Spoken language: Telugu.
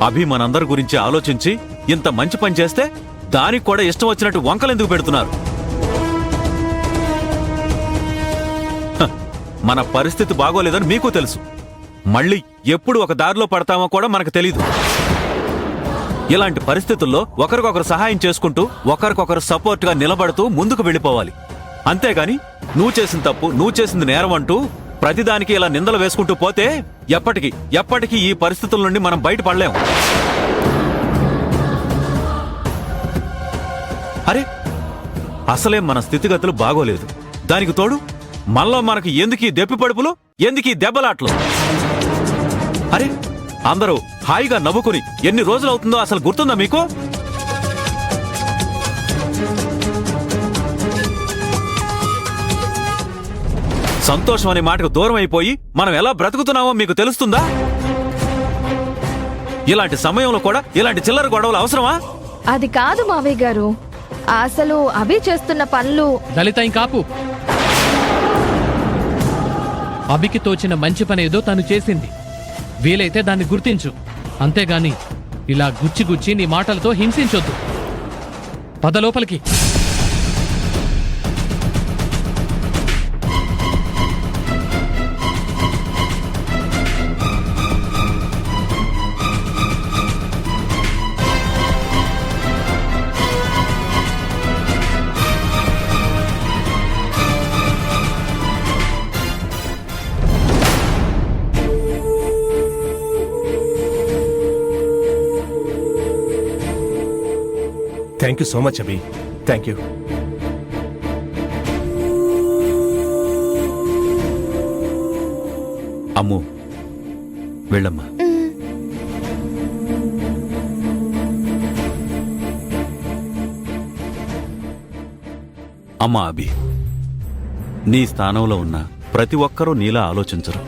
అభి మనందరి గురించి ఆలోచించి ఇంత మంచి పని చేస్తే దానికి కూడా ఇష్టం వచ్చినట్టు వంకలెందుకు పెడుతున్నారు? మన పరిస్థితి బాగోలేదని మీకు తెలుసు. మళ్ళీ ఎప్పుడు ఒక దారిలో పడతామో కూడా మనకు తెలీదు. ఇలాంటి పరిస్థితుల్లో ఒకరికొకరు సహాయం చేసుకుంటూ ఒకరికొకరు సపోర్ట్గా నిలబడుతూ ముందుకు వెళ్ళిపోవాలి. అంతేగాని నువ్వు చేసిన తప్పు, నువ్వు చేసింది నేరం అంటూ ప్రతిదానికి ఇలా నిందలు వేసుకుంటూ పోతే ఎప్పటికీ ఈ పరిస్థితుల నుండి మనం బయటపడలేం. అరే, అసలే మన స్థితిగతులు బాగోలేదు. దానికి తోడు మళ్ళా మనకి ఎందుకీ దెప్పి పడుపులు, ఎందుకీ దెబ్బలాట్లు? అరే, అందరూ హాయిగా నవ్వుకుని ఎన్ని రోజులవుతుందో అసలు గుర్తుందా మీకు? సంతోషం అనే మాటకు దూరం అయిపోయి మనం ఎలా బ్రతుకుతున్నామో మీకు తెలుస్తుందా? ఇలాంటి సమయంలో కూడా ఇలాంటి చిల్లర గొడవలు అవసరమా? అది కాదు మావయ్య గారు, అసలు అభి చేస్తున్న పనులు. లలిత ఇంకాపు. అభికి తోచిన మంచి పనేదో తను చేసింది. వీలైతే దాన్ని గుర్తించు. అంతేగాని ఇలా గుచ్చి నీ మాటలతో హింసించొద్దు. పద లోపలికి. Thank you so much Abhi. Thank you. Ammu, వెళ్ళమ్మా. అమ్మా అభి, నీ స్థానంలో ఉన్న ప్రతి ఒక్కరూ నీలా ఆలోచించరు.